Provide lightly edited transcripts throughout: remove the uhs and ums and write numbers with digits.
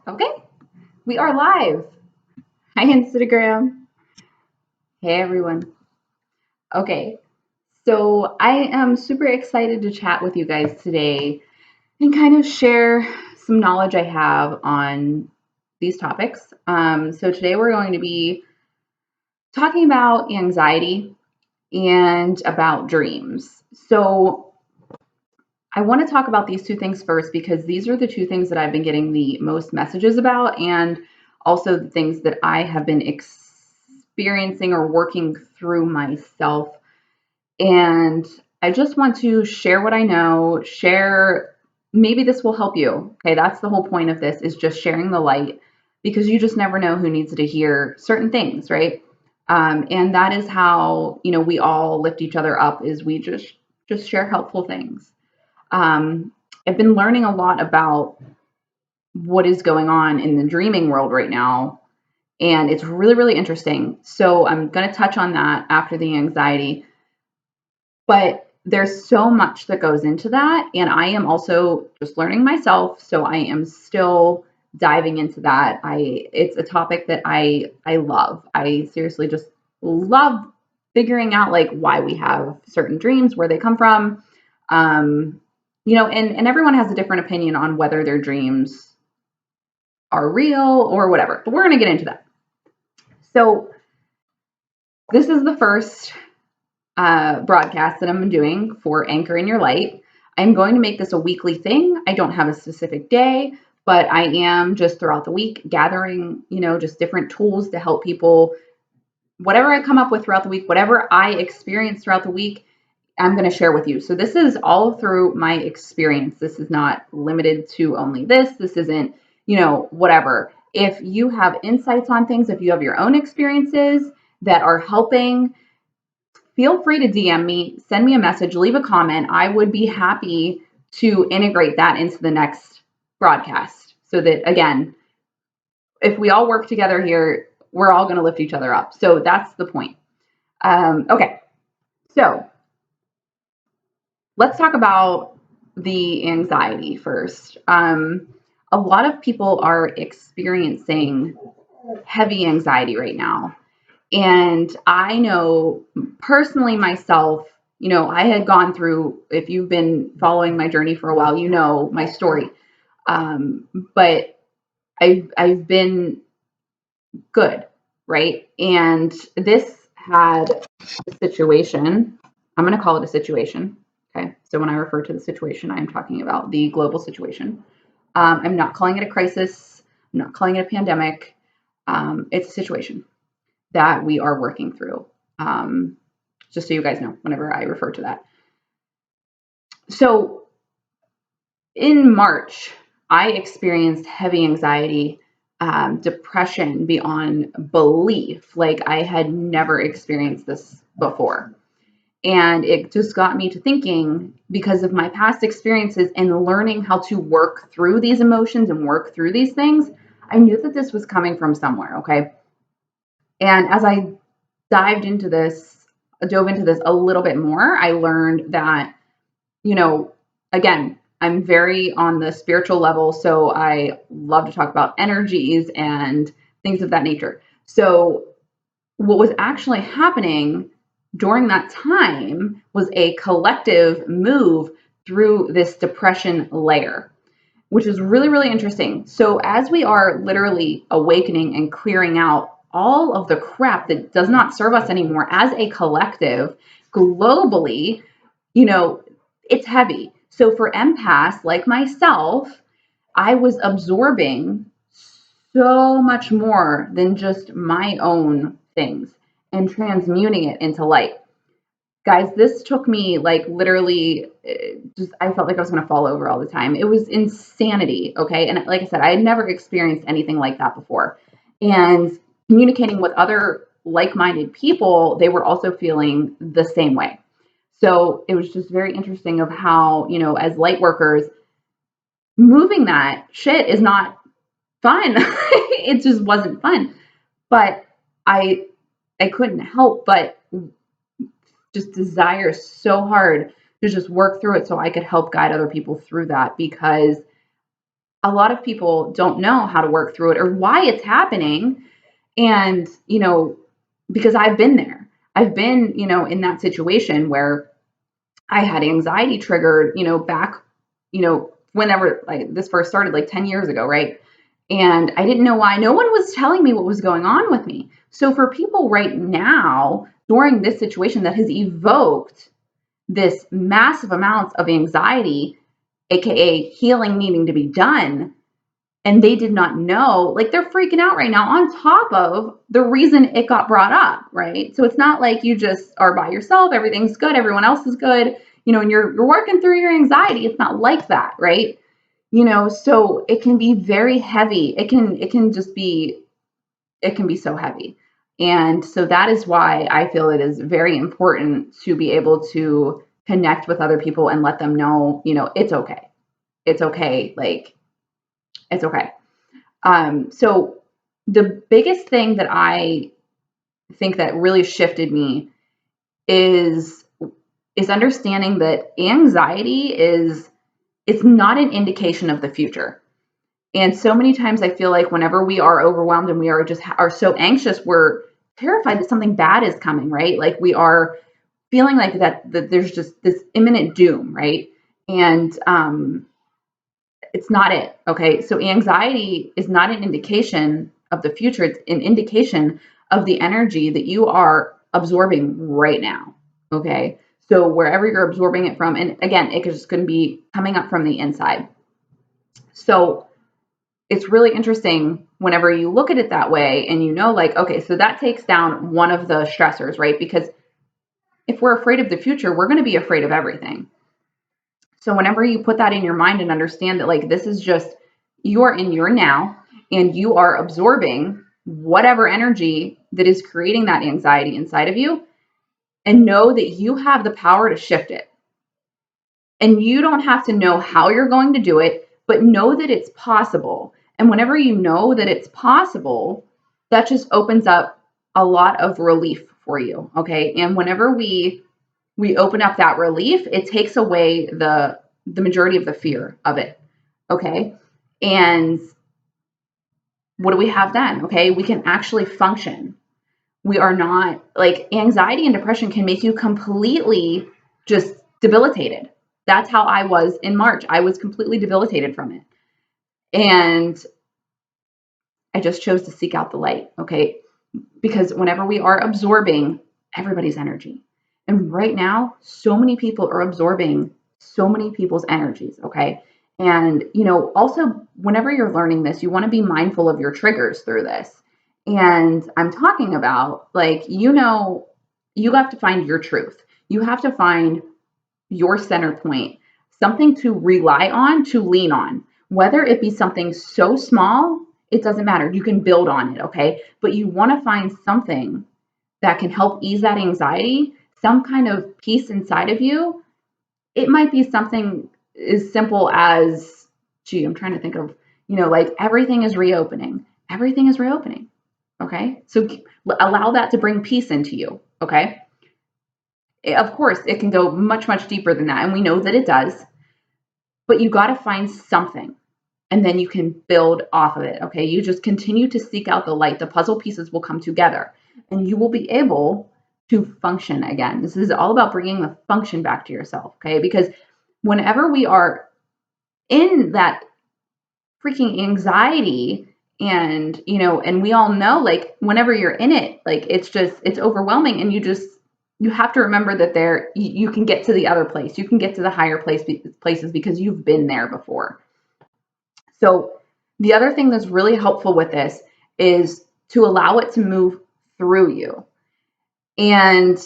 Okay, we are live. Hi, Instagram. Hey, everyone. Okay, so I am super excited to chat with you guys today and kind of share some knowledge I have on these topics. So, today we're going to be talking about anxiety and about dreams. So, I want to talk about these two things first because these are the two things that I've been getting the most messages about, and also the things that I have been experiencing or working through myself. And I just want to share what I know, share maybe this will help you. Okay, that's the whole point of this is just sharing the light because you just never know who needs to hear certain things, right? And that is how, we all lift each other up is we just share helpful things. um, I've been learning a lot about what is going on in the dreaming world right now, and it's really, really interesting. So I'm going to touch on that after the anxiety, but there's so much that goes into that, and I am also just learning myself, so I am still diving into that. It's a topic that I love. I seriously just love figuring out like why we have certain dreams, where they come from. Um, and everyone has a different opinion on whether their dreams are real or whatever. But we're going to get into that. So this is the first broadcast that I'm doing for Anchor in Your Light. I'm going to make this a weekly thing. I don't have a specific day, but I am just throughout the week gathering, just different tools to help people. Whatever I come up with throughout the week, whatever I experience throughout the week, I'm going to share with you. So this is all through my experience. This is not limited to only this. This isn't, whatever. If you have insights on things, if you have your own experiences that are helping, feel free to DM me, send me a message, leave a comment. I would be happy to integrate that into the next broadcast so that, again, if we all work together here, we're all going to lift each other up. So that's the point. Okay. So let's talk about the anxiety first. A lot of people are experiencing heavy anxiety right now. And I know personally myself, I had gone through, if you've been following my journey for a while, you know my story. But I've been good, right? And this had a situation. I'm going to call it a situation. Okay. So when I refer to the situation, I'm talking about the global situation. I'm not calling it a crisis. I'm not calling it a pandemic. It's a situation that we are working through. Um, just so you guys know, whenever I refer to that. So in March, I experienced heavy anxiety, depression beyond belief. Like I had never experienced this before. And it just got me to thinking because of my past experiences and learning how to work through these emotions and work through these things. I knew that this was coming from somewhere. Okay. And as I dove into this a little bit more, I learned that, you know, again, I'm very on the spiritual level, so I love to talk about energies and things of that nature. So, what was actually happening during that time was a collective move through this depression layer, which is really, really interesting. So, as we are literally awakening and clearing out all of the crap that does not serve us anymore as a collective globally, you know, it's heavy. So, for empaths like myself, I was absorbing so much more than just my own things and transmuting it into light. Guys, this took me like literally just I felt like I was going to fall over all the time. It was insanity, okay? And like I said, I had never experienced anything like that before. And communicating with other like-minded people, they were also feeling the same way. So, it was just very interesting of how, as light workers, moving that shit is not fun. It just wasn't fun. But I I couldn't help but just desire so hard to just work through it so I could help guide other people through that because a lot of people don't know how to work through it or why it's happening. And, because I've been there, I've been, in that situation where I had anxiety triggered, back, whenever like this first started like 10 years ago, right? And I didn't know why. No one was telling me what was going on with me. So for people right now during this situation that has evoked this massive amounts of anxiety, aka healing needing to be done, and they did not know, like they're freaking out right now on top of the reason it got brought up, right? So it's not like you just are by yourself, everything's good, everyone else is good, and you're working through your anxiety. It's not like that, right? So it can be very heavy. It can be so heavy. And so that is why I feel it is very important to be able to connect with other people and let them know, it's okay. It's okay. Like, it's okay. So the biggest thing that I think that really shifted me is understanding that anxiety is it's not an indication of the future. And so many times I feel like whenever we are overwhelmed and we are just are so anxious, we're terrified that something bad is coming, right? Like we are feeling like that there's just this imminent doom, right? And it's not it. Okay. So anxiety is not an indication of the future. It's an indication of the energy that you are absorbing right now. Okay. So wherever you're absorbing it from, and again, it just couldn't be coming up from the inside. So it's really interesting whenever you look at it that way and like, okay, so that takes down one of the stressors, right? Because if we're afraid of the future, we're going to be afraid of everything. So whenever you put that in your mind and understand that like this is just you are in your now and you are absorbing whatever energy that is creating that anxiety inside of you, and know that you have the power to shift it. And you don't have to know how you're going to do it, but know that it's possible. And whenever you know that it's possible, that just opens up a lot of relief for you, okay? And whenever we open up that relief, it takes away the majority of the fear of it. Okay. And what do we have then? Okay. We can actually function. We are not like anxiety and depression can make you completely just debilitated. That's how I was in March. I was completely debilitated from it. And I just chose to seek out the light. Okay. Because whenever we are absorbing everybody's energy, and right now, so many people are absorbing so many people's energies. Okay. And, also, whenever you're learning this, you want to be mindful of your triggers through this. And I'm talking about, like, you have to find your truth. You have to find your center point, something to rely on, to lean on, whether it be something so small, it doesn't matter. You can build on it. Okay. But you want to find something that can help ease that anxiety, some kind of peace inside of you. It might be something as simple as, gee, I'm trying to think of, like everything is reopening. Everything is reopening. Okay. So allow that to bring peace into you. Okay. Of course, it can go much, much deeper than that. And we know that it does. But you got to find something and then you can build off of it. Okay. You just continue to seek out the light. The puzzle pieces will come together and you will be able to function again. This is all about bringing the function back to yourself. Okay. Because whenever we are in that freaking anxiety and, and we all know, like, whenever you're in it, like, it's overwhelming and you have to remember that you can get to the other place. You can get to the higher places because you've been there before. So the other thing that's really helpful with this is to allow it to move through you. And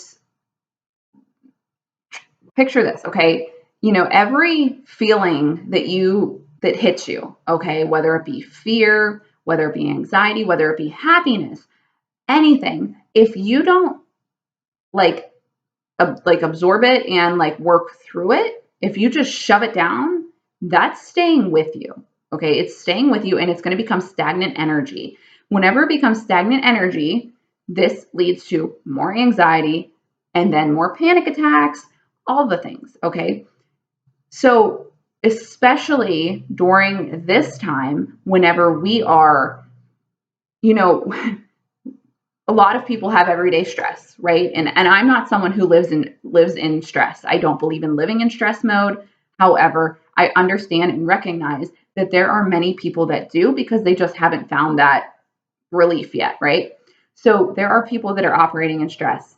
picture this, okay? Every feeling that hits you, okay, whether it be fear, whether it be anxiety, whether it be happiness, anything, if you don't like absorb it and like work through it, if you just shove it down, that's staying with you. Okay, it's staying with you and it's going to become stagnant energy. Whenever it becomes stagnant energy, this leads to more anxiety and then more panic attacks, all the things. Okay, so especially during this time, whenever we are, you know, a lot of people have everyday stress, right? And I'm not someone who lives in stress. I don't believe in living in stress mode. However, I understand and recognize that there are many people that do, because they just haven't found that relief yet, right? So there are people that are operating in stress.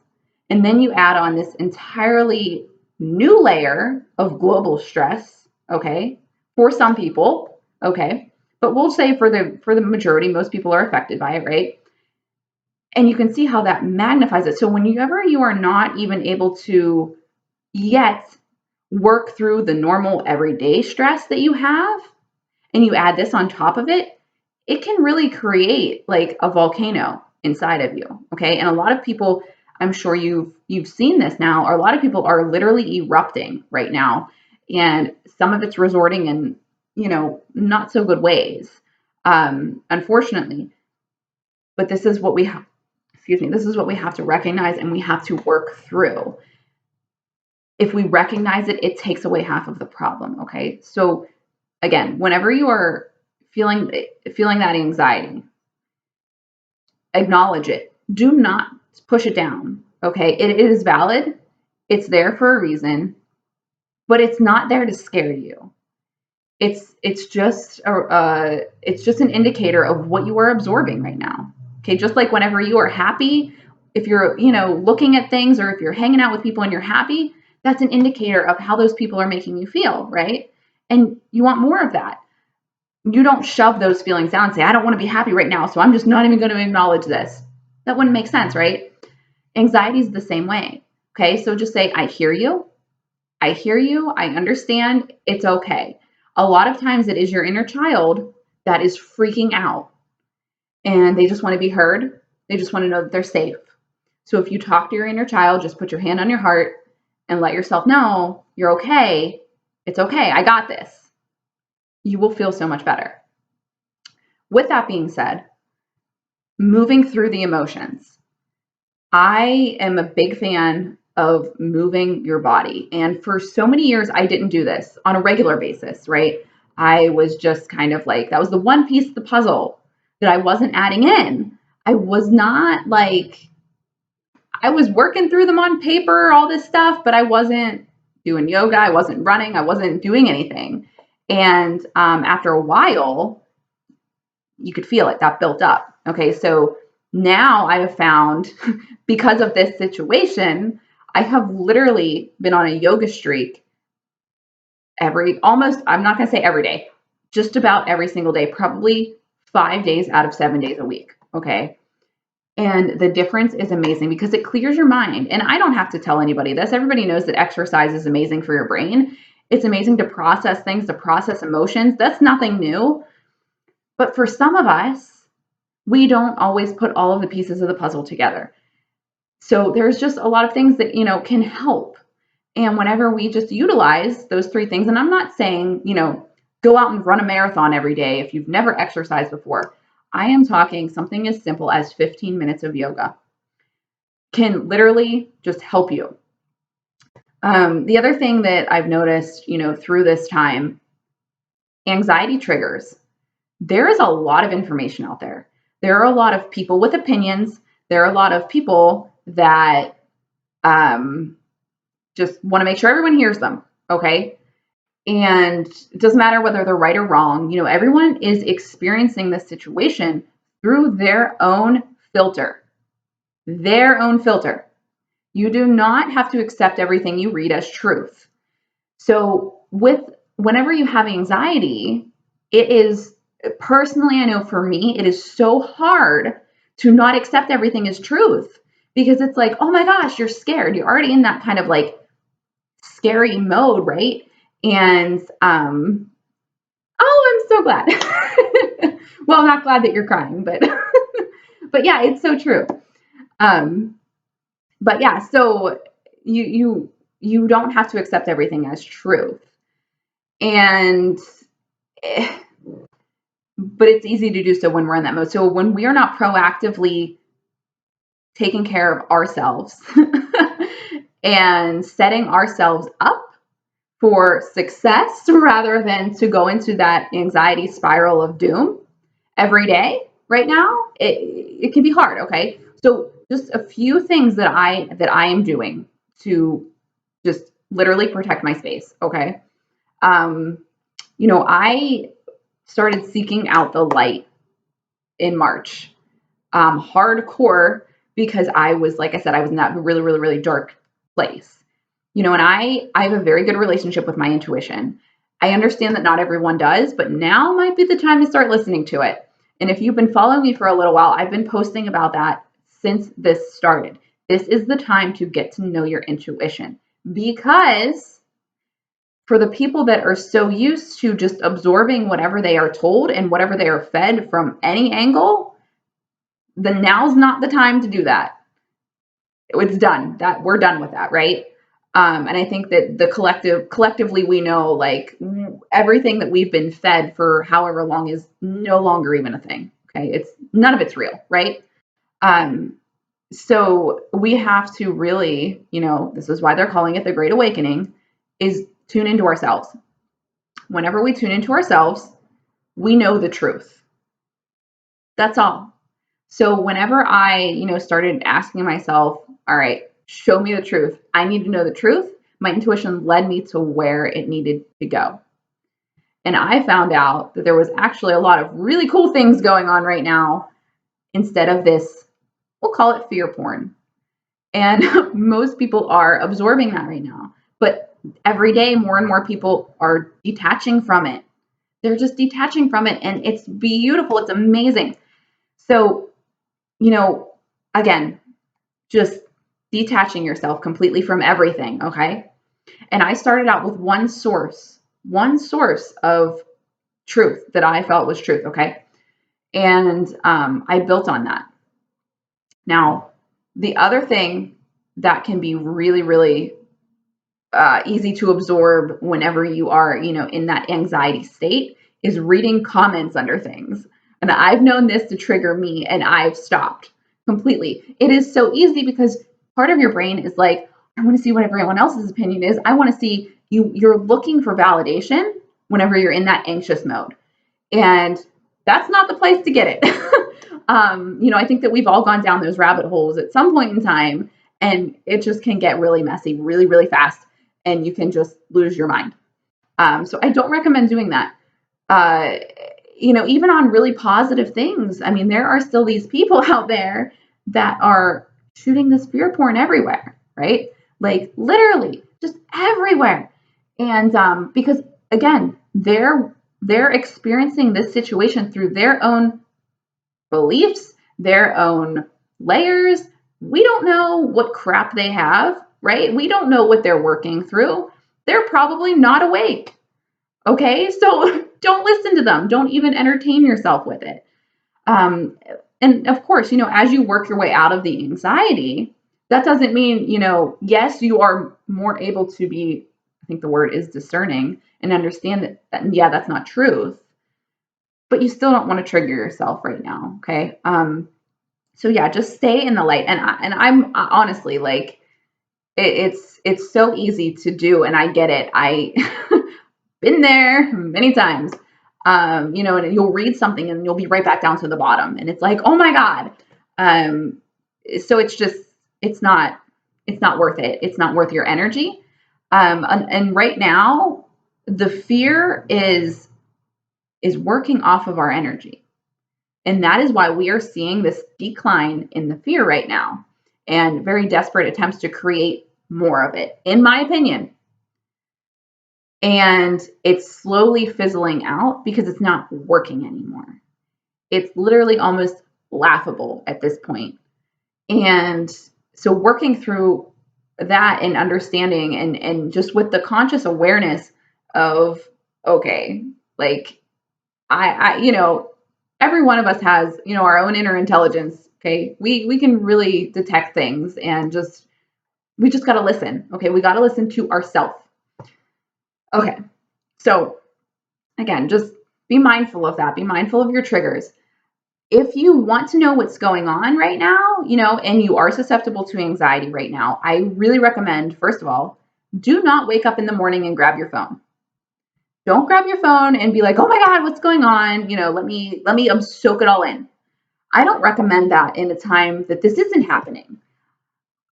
And then you add on this entirely new layer of global stress, okay? For some people, okay? But we'll say for the majority, most people are affected by it, right? And you can see how that magnifies it. So whenever you are not even able to yet work through the normal everyday stress that you have, and you add this on top of it, it can really create like a volcano inside of you. Okay. And a lot of people, I'm sure you've seen this now, or a lot of people are literally erupting right now. And some of it's resorting in, not so good ways, unfortunately. But this is what we have, this is what we have to recognize, and we have to work through. If we recognize it, it takes away half of the problem. Okay. So again, whenever you are feeling that anxiety, acknowledge it. Do not push it down. Okay. It is valid. It's there for a reason, but it's not there to scare you. It's just an indicator of what you are absorbing right now. Okay. Just like whenever you are happy, if you're, looking at things, or if you're hanging out with people and you're happy, that's an indicator of how those people are making you feel, right? And you want more of that. You don't shove those feelings down and say, I don't want to be happy right now, so I'm just not even going to acknowledge this. That wouldn't make sense, right? Anxiety is the same way. Okay, so just say, I hear you. I hear you. I understand. It's okay. A lot of times it is your inner child that is freaking out, and they just want to be heard. They just want to know that they're safe. So if you talk to your inner child, just put your hand on your heart and let yourself know you're okay. It's okay. I got this. You will feel so much better. With that being said, moving through the emotions. I am a big fan of moving your body. And for so many years, I didn't do this on a regular basis, right? I was just kind of like, that was the one piece of the puzzle that I wasn't adding in. I was not like, I was working through them on paper, all this stuff, but I wasn't doing yoga. I wasn't running. I wasn't doing anything. And after a while, you could feel it, that built up. Okay, so now I have found, because of this situation, I have literally been on a yoga streak I'm not going to say every day, just about every single day, probably 5 days out of 7 days a week. Okay. And the difference is amazing because it clears your mind. And I don't have to tell anybody this. Everybody knows that exercise is amazing for your brain. It's amazing to process things, to process emotions. That's nothing new. But for some of us, we don't always put all of the pieces of the puzzle together. So there's just a lot of things that, can help. And whenever we just utilize those 3 things, and I'm not saying, go out and run a marathon every day if you've never exercised before. I am talking something as simple as 15 minutes of yoga can literally just help you. The other thing that I've noticed, through this time, anxiety triggers. There is a lot of information out there. There are a lot of people with opinions. There are a lot of people that just want to make sure everyone hears them. Okay. And it doesn't matter whether they're right or wrong. Everyone is experiencing this situation through their own filter. Their own filter. You do not have to accept everything you read as truth. So whenever you have anxiety, it is, personally, I know for me, it is so hard to not accept everything as truth, because it's like, oh my gosh, you're scared. You're already in that kind of like scary mode, right? And oh, I'm so glad. Well, I'm not glad that you're crying, but but yeah, it's so true. But yeah, so you don't have to accept everything as truth. And but it's easy to do so when we're in that mode. So when we are not proactively taking care of ourselves and setting ourselves up for success rather than to go into that anxiety spiral of doom every day right now, it can be hard. Okay, so just a few things that I am doing to just literally protect my space. Okay, um, I started seeking out the light in March, hardcore, because I was, like I said, I was in that really, really, really dark place. And I have a very good relationship with my intuition. I understand that not everyone does, but now might be the time to start listening to it. And if you've been following me for a little while, I've been posting about that since this started. This is the time to get to know your intuition, because for the people that are so used to just absorbing whatever they are told and whatever they are fed from any angle, then now's not the time to do that. It's done. That we're done with that, right? And I think that the collectively, we know, like, everything that we've been fed for however long is no longer even a thing. Okay, it's none of it's real, right? Um, so we have to really, this is why they're calling it the Great Awakening, is tune into ourselves. Whenever we tune into ourselves, we know the truth. That's all. So whenever I, started asking myself, all right, show me the truth, I need to know the truth, my intuition led me to where it needed to go. And I found out that there was actually a lot of really cool things going on right now instead of this, we'll call it fear porn. And most people are absorbing that right now. But every day, more and more people are detaching from it. They're just detaching from it. And it's beautiful. It's amazing. So, again, just detaching yourself completely from everything. Okay. And I started out with one source of truth that I felt was truth. Okay. And I built on that. Now, the other thing that can be really, really easy to absorb whenever you are, in that anxiety state is reading comments under things. And I've known this to trigger me, and I've stopped completely. It is so easy because part of your brain is like, I want to see what everyone else's opinion is. I want to see you're looking for validation whenever you're in that anxious mode. And that's not the place to get it. I think that we've all gone down those rabbit holes at some point in time, and it just can get really messy really, really fast, and you can just lose your mind. So I don't recommend doing that. Even on really positive things, I mean, there are still these people out there that are shooting this fear porn everywhere, right? Like literally just everywhere. And because again, they're experiencing this situation through their own beliefs, their own layers. We don't know what crap they have, right? We don't know what they're working through. They're probably not awake. Okay, so don't listen to them. Don't even entertain yourself with it. And of course, as you work your way out of the anxiety, that doesn't mean, yes, you are more able to be, I think the word is discerning, and understand that yeah, that's not truth, but you still don't want to trigger yourself right now. Okay. So yeah, just stay in the light. And I'm honestly like, it's so easy to do. And I get it. I been there many times. And you'll read something and you'll be right back down to the bottom. And it's like, oh my God. So it's not worth it. It's not worth your energy. And right now the fear is working off of our energy. And that is why we are seeing this decline in the fear right now, and very desperate attempts to create more of it, in my opinion. And it's slowly fizzling out because it's not working anymore. It's literally almost laughable at this point. And so working through that and understanding and just with the conscious awareness of, okay, like I every one of us has, our own inner intelligence. Okay. We can really detect things, and we just got to listen. Okay. We got to listen to ourselves. Okay. So again, just be mindful of that. Be mindful of your triggers. If you want to know what's going on right now, and you are susceptible to anxiety right now, I really recommend, first of all, Do not wake up in the morning and grab your phone. Don't grab your phone and be like, oh my God, what's going on? Let me soak it all in. I don't recommend that in a time that this isn't happening.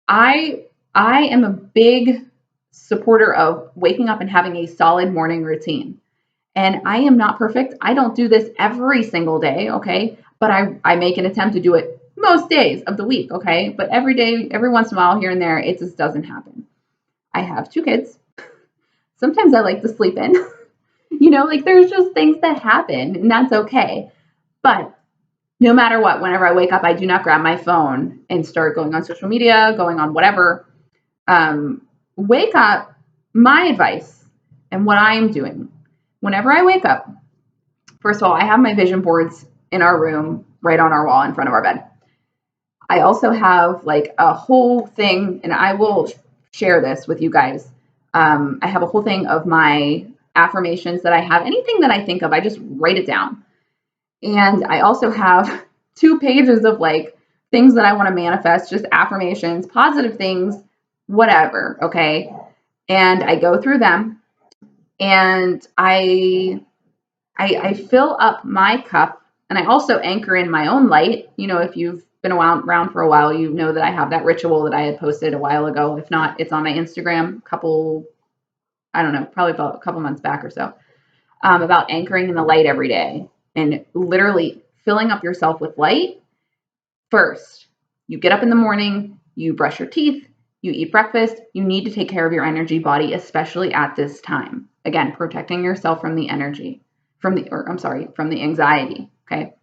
I am a big supporter of waking up and having a solid morning routine. And I am not perfect. I don't do this every single day, okay? But I make an attempt to do it most days of the week, okay? But every day, every once in a while, here and there, it just doesn't happen. I have 2 kids. Sometimes I like to sleep in. Like there's just things that happen, and that's okay. But no matter what, whenever I wake up, I do not grab my phone and start going on social media, going on whatever. Wake up. My advice and what I am doing whenever I wake up, first of all, I have my vision boards in our room right on our wall in front of our bed. I also have like a whole thing, and I will share this with you guys. I have a whole thing of my affirmations that I have. Anything that I think of, I just write it down. And I also have 2 pages of like things that I want to manifest, just affirmations, positive things, whatever. Okay. And I go through them, and I fill up my cup, and I also anchor in my own light. If you've been around for a while, you know that I have that ritual that I had posted a while ago. If not, it's on my Instagram, probably about a couple months back or so, about anchoring in the light every day and literally filling up yourself with light. First, you get up in the morning, you brush your teeth, you eat breakfast, you need to take care of your energy body, especially at this time. Again, protecting yourself from the from the anxiety. Okay.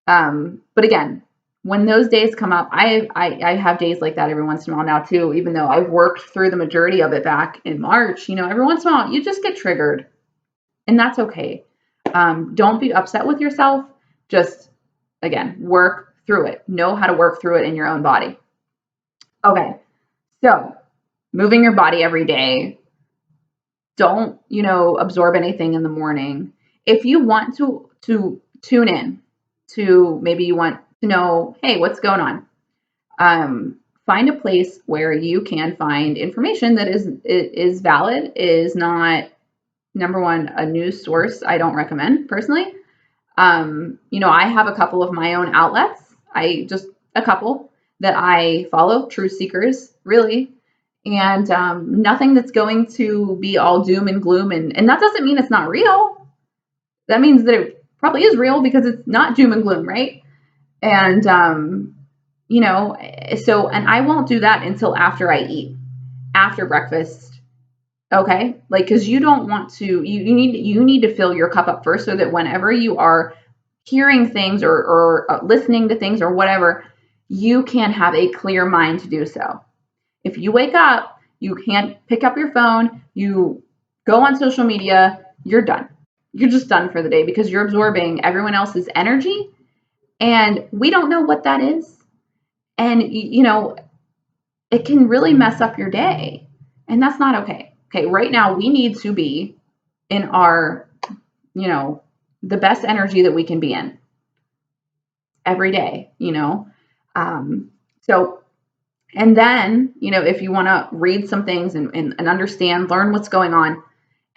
But again, when those days come up, I have days like that every once in a while now too, even though I've worked through the majority of it back in March. Every once in a while you just get triggered, and that's okay. Don't be upset with yourself. Just, again, work through it. Know how to work through it in your own body. Okay. So moving your body every day. Don't, absorb anything in the morning. If you want to tune in to, maybe you want to know, hey, what's going on? Find a place where you can find information that is valid, is not, number one, a news source. I don't recommend personally. I have a couple of my own outlets. A couple that I follow, truth seekers, really. And nothing that's going to be all doom and gloom. And that doesn't mean it's not real. That means that it probably is real because it's not doom and gloom, right? And, and I won't do that until after I eat, after breakfast. Okay. Like, cause you don't want to, you need to fill your cup up first, so that whenever you are hearing things or listening to things or whatever, you can have a clear mind to do so. If you wake up, you can't pick up your phone, you go on social media, you're done. You're just done for the day because you're absorbing everyone else's energy, and we don't know what that is. And, it can really mess up your day, and that's not okay. Okay, right now we need to be in our, the best energy that we can be in every day, So, and then, if you want to read some things and understand, learn what's going on,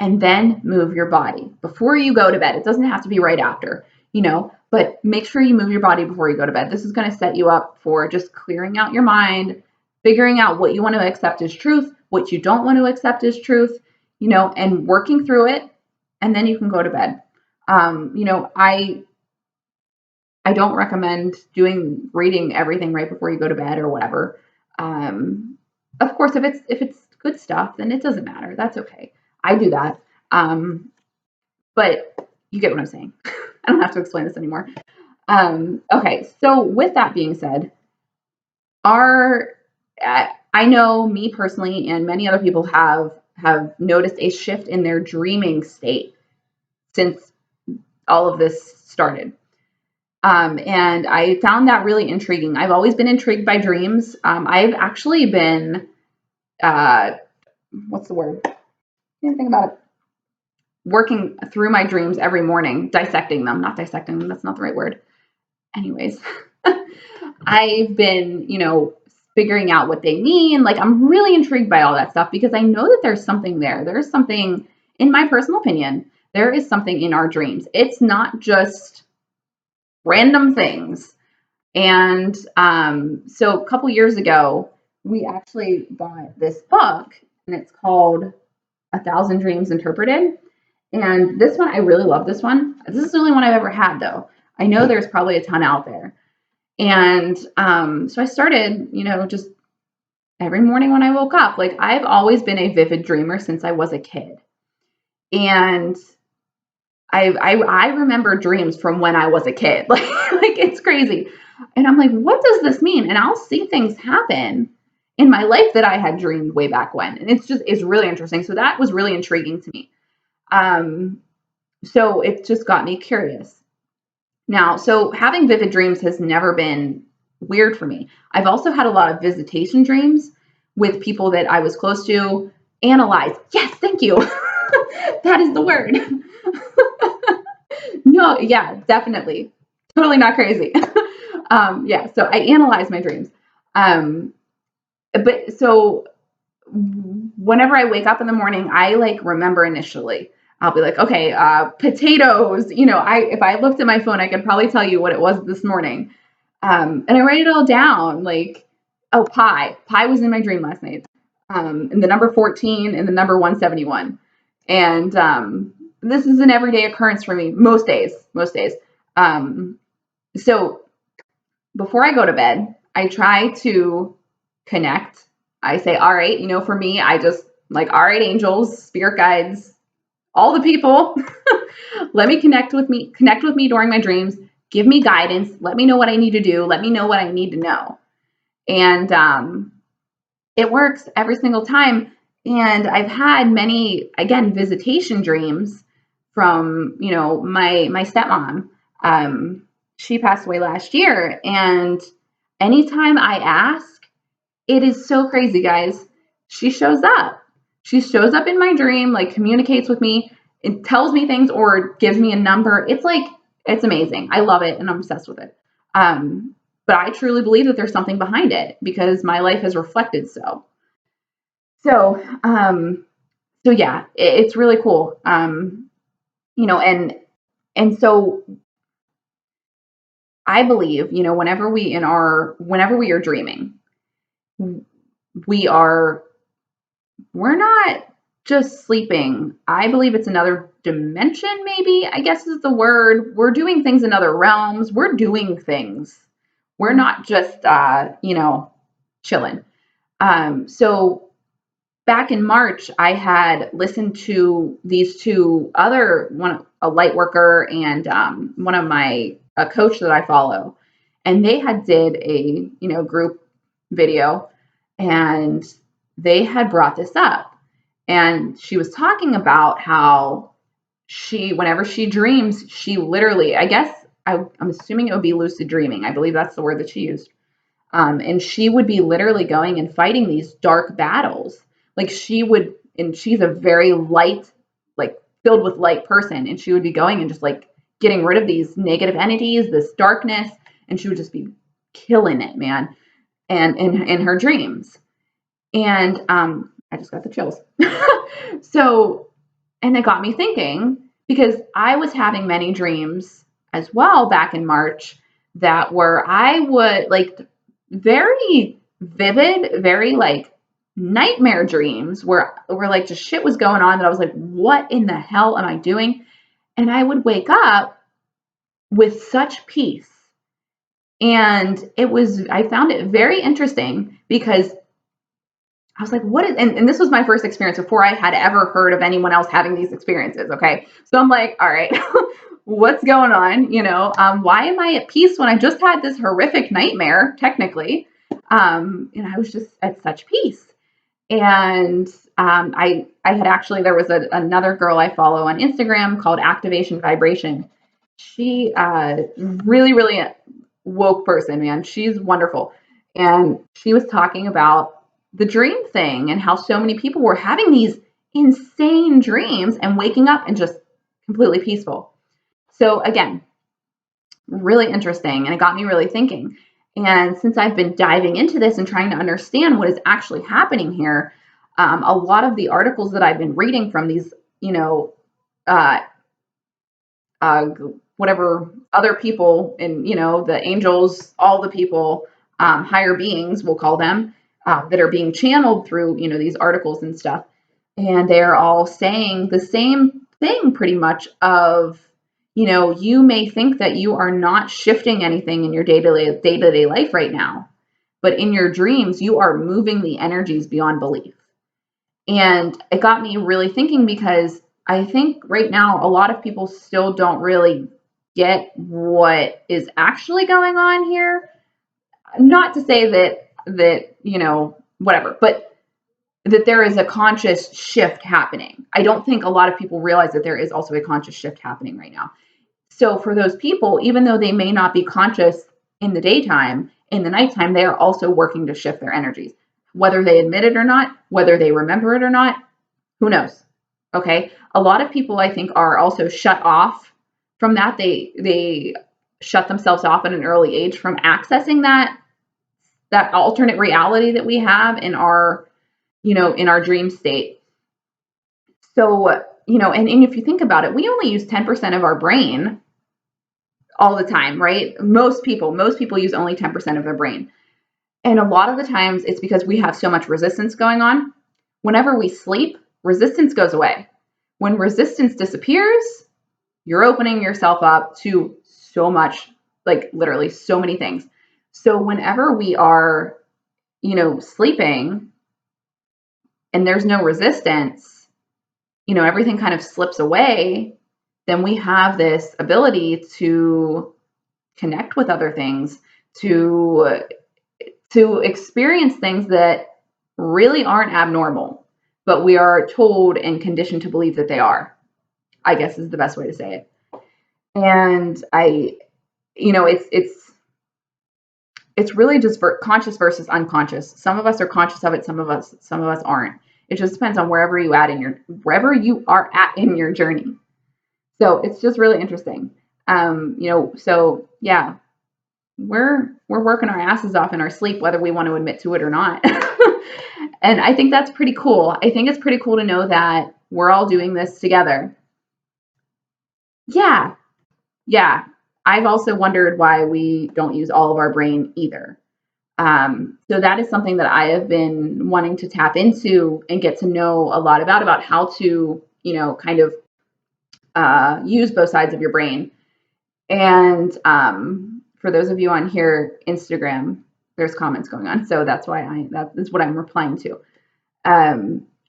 and then move your body before you go to bed. It doesn't have to be right after, but make sure you move your body before you go to bed. This is going to set you up for just clearing out your mind, figuring out what you want to accept as truth, what you don't want to accept as truth, and working through it. And then you can go to bed. I don't recommend reading everything right before you go to bed or whatever. Of course, if it's good stuff, then it doesn't matter. That's okay. I do that. But you get what I'm saying. I don't have to explain this anymore. Okay. So with that being said, I know me personally and many other people have noticed a shift in their dreaming state since all of this started. And I found that really intriguing. I've always been intrigued by dreams. I've actually been, what's the word? Can't think about it. Working through my dreams every morning, dissecting them, not dissecting them. That's not the right word. Anyways, I've been, figuring out what they mean. Like, I'm really intrigued by all that stuff because I know that there's something there. There's something, in my personal opinion, there is something in our dreams. It's not just random things. And so a couple years ago, we actually bought this book, and it's called A Thousand Dreams Interpreted. And this one, I really love this one. This is the only one I've ever had, though. I know there's probably a ton out there. And so I started, just every morning when I woke up, like I've always been a vivid dreamer since I was a kid. And I remember dreams from when I was a kid. Like it's crazy. And I'm like, what does this mean? And I'll see things happen in my life that I had dreamed way back when. And it's really interesting. So that was really intriguing to me. So it just got me curious. Now, so having vivid dreams has never been weird for me. I've also had a lot of visitation dreams with people that I was close to. Analyze. Yes, thank you. That is the word. No, yeah, definitely. Totally not crazy. Yeah, so I analyze my dreams. But so whenever I wake up in the morning, I like remember initially. I'll be like, okay, potatoes. If I looked at my phone, I could probably tell you what it was this morning. And I write it all down. Like, oh, pie. Pie was in my dream last night. And the number 14 and the number 171. And this is an everyday occurrence for me most days. So before I go to bed, I try to connect. I say, all right, for me, I just like, all right, angels, spirit guides, all the people, let me connect with me during my dreams, give me guidance, let me know what I need to do, let me know what I need to know. And it works every single time. And I've had many, again, visitation dreams from, my stepmom. She passed away last year. And anytime I ask, it is so crazy, guys. She shows up. She shows up in my dream, like communicates with me. It tells me things or gives me a number. It's amazing. I love it and I'm obsessed with it. But I truly believe that there's something behind it because my life has reflected so. So, so yeah, it's really cool. And so I believe, whenever we are dreaming, we're not just sleeping. I believe it's another dimension, maybe, I guess is the word. We're doing things in other realms. We're doing things. We're not just, chilling. So back in March, I had listened to these two a light worker and one of a coach that I follow, and they had did a group video, and they had brought this up, and she was talking about how whenever she dreams, she literally, I guess I'm assuming it would be lucid dreaming. I believe that's the word that she used. And she would be literally going and fighting these dark battles. Like and she's a very light, like filled with light person. And she would be going and just like getting rid of these negative entities, this darkness. And she would just be killing it, man. And in her dreams. And I just got the chills. So, and it got me thinking because I was having many dreams as well back in March that were, I would like, very vivid, very like nightmare dreams where like just shit was going on that I was like, what in the hell am I doing? And I would wake up with such peace. And I found it very interesting because I was like, what is, and this was my first experience before I had ever heard of anyone else having these experiences. Okay. So I'm like, all right, what's going on? Why am I at peace when I just had this horrific nightmare, technically? And I was just at such peace. And I had actually, there was another girl I follow on Instagram called Activation Vibration. She really, really woke person, man. She's wonderful. And she was talking about the dream thing and how so many people were having these insane dreams and waking up and just completely peaceful. So again, really interesting. And it got me really thinking. And since I've been diving into this and trying to understand what is actually happening here, a lot of the articles that I've been reading from these, uh, uh, whatever other people and, the angels, all the people, higher beings, we'll call them, that are being channeled through, these articles and stuff. And they're all saying the same thing pretty much of, you may think that you are not shifting anything in your day-to-day life right now, but in your dreams, you are moving the energies beyond belief. And it got me really thinking because I think right now a lot of people still don't really get what is actually going on here. Not to say that, whatever, but that there is a conscious shift happening. I don't think a lot of people realize that there is also a conscious shift happening right now. So for those people, even though they may not be conscious in the daytime, in the nighttime, they are also working to shift their energies. Whether they admit it or not, whether they remember it or not, who knows? Okay. A lot of people, I think, are also shut off from that. They shut themselves off at an early age from accessing that alternate reality that we have in our, in our dream state. So, and if you think about it, we only use 10% of our brain all the time, right? Most people use only 10% of their brain. And a lot of the times it's because we have so much resistance going on. Whenever we sleep, resistance goes away. When resistance disappears, you're opening yourself up to so much, like literally so many things. So whenever we are, sleeping and there's no resistance, everything kind of slips away, then we have this ability to connect with other things, to experience things that really aren't abnormal, but we are told and conditioned to believe that they are, I guess is the best way to say it. And it's really just conscious versus unconscious. Some of us are conscious of it, some of us aren't. It just depends on wherever you are at in your journey. So it's just really interesting. So yeah, we're working our asses off in our sleep, whether we want to admit to it or not. And I think that's pretty cool. I think it's pretty cool to know that we're all doing this together. Yeah. Yeah. I've also wondered why we don't use all of our brain either. So that is something that I have been wanting to tap into and get to know a lot about how to, kind of use both sides of your brain. And for those of you on here, Instagram, there's comments going on. So that's why that is what I'm replying to.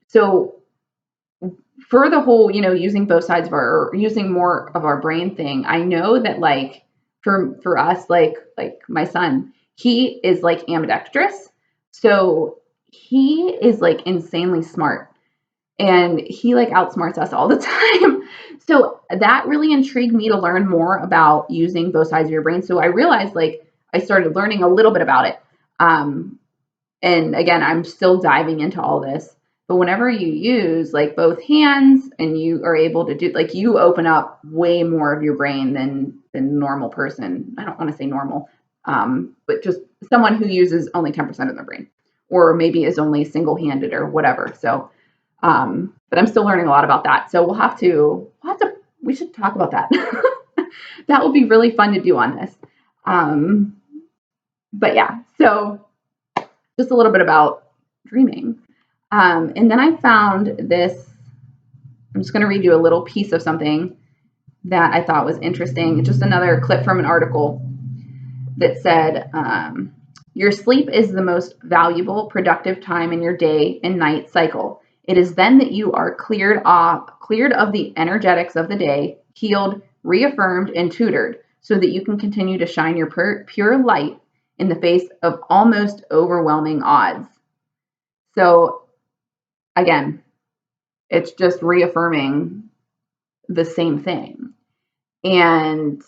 So for the whole, using both sides of using more of our brain thing, I know that like for us, like my son, he is like ambidextrous. So he is like insanely smart and he like outsmarts us all the time. So that really intrigued me to learn more about using both sides of your brain. So I realized like I started learning a little bit about it. And again, I'm still diving into all this. But whenever you use like both hands and you are able to do like you open up way more of your brain than normal person. I don't want to say normal, but just someone who uses only 10% of their brain, or maybe is only single-handed or whatever. So, but I'm still learning a lot about that. So we should talk about that. That would be really fun to do on this. But yeah, so just a little bit about dreaming. And then I found this. I'm just going to read you a little piece of something that I thought was interesting. Just another clip from an article that said, your sleep is the most valuable, productive time in your day and night cycle. It is then that you are cleared of the energetics of the day, healed, reaffirmed, and tutored, so that you can continue to shine your pure light in the face of almost overwhelming odds. So again, it's just reaffirming the same thing. And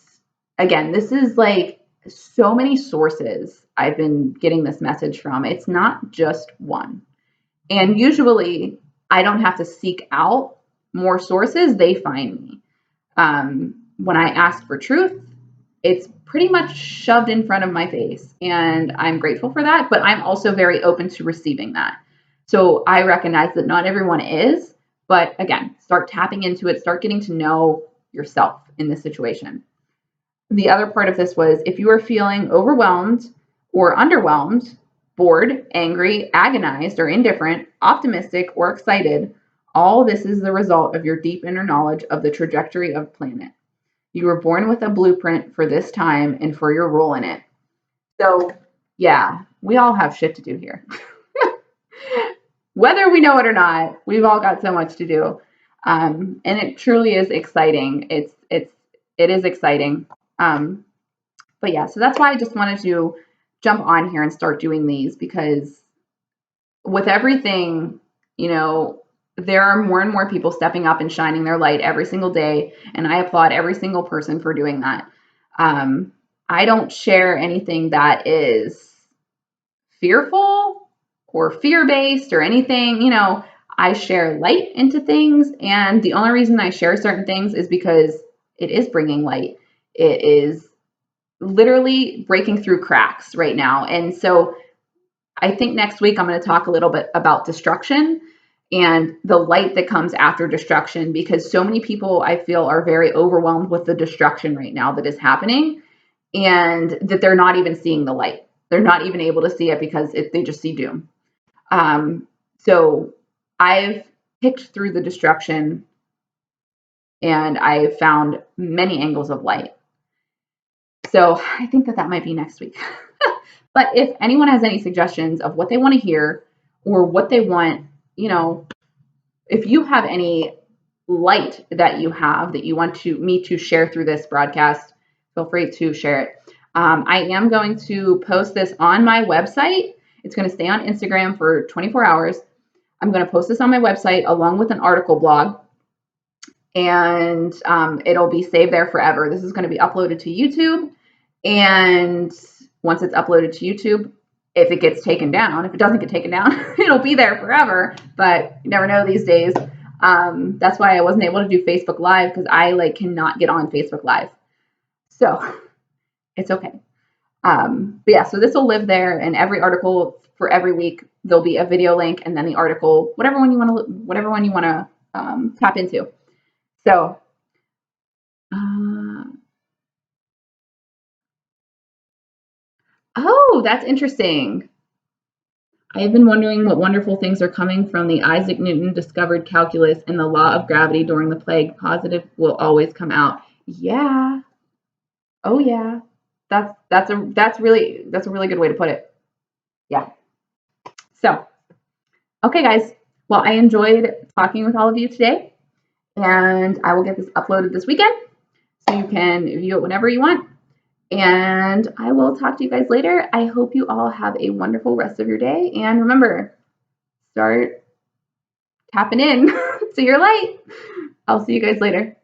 again, this is like so many sources I've been getting this message from. It's not just one. And usually I don't have to seek out more sources, they find me. When I ask for truth, it's pretty much shoved in front of my face. And I'm grateful for that, but I'm also very open to receiving that. So I recognize that not everyone is, but again, start tapping into it, start getting to know yourself in this situation. The other part of this was if you are feeling overwhelmed or underwhelmed, bored, angry, agonized, or indifferent, optimistic, or excited, all this is the result of your deep inner knowledge of the trajectory of the planet. You were born with a blueprint for this time and for your role in it. So, yeah, we all have shit to do here. Whether we know it or not, we've all got so much to do. And it truly is exciting. It is exciting. But yeah, so that's why I just wanted to jump on here and start doing these, because with everything, you know, there are more and more people stepping up and shining their light every single day. And I applaud every single person for doing that. I don't share anything that is fearful or fear-based or anything, you know. I share light into things, and the only reason I share certain things is because it is bringing light. It is literally breaking through cracks right now. And so I think next week I'm going to talk a little bit about destruction and the light that comes after destruction, because so many people I feel are very overwhelmed with the destruction right now that is happening, and that they're not even seeing the light. They're not even able to see it because they just see doom. So I've picked through the destruction, and I've found many angles of light. So I think that might be next week. But if anyone has any suggestions of what they want to hear or what they want, you know, if you have any light that you have that you want me to share through this broadcast, feel free to share it. I am going to post this on my website. It's going to stay on Instagram for 24 hours. I'm going to post this on my website along with an article blog, and it'll be saved there forever. This is going to be uploaded to YouTube, and once it's uploaded to YouTube, if it gets taken down, if it doesn't get taken down, it'll be there forever, but you never know these days. That's why I wasn't able to do Facebook Live, because I cannot get on Facebook Live. So it's okay. But yeah, so this will live there, and every article for every week, there'll be a video link, and then the article, whatever one you want to tap into. So, oh, that's interesting. I have been wondering what wonderful things are coming from the Isaac Newton discovered calculus and the law of gravity during the plague. Positive will always come out. Yeah. Oh yeah. That's a really good way to put it. Yeah. So, okay guys. Well, I enjoyed talking with all of you today, and I will get this uploaded this weekend so you can view it whenever you want. And I will talk to you guys later. I hope you all have a wonderful rest of your day. And remember, start tapping in to your light. I'll see you guys later.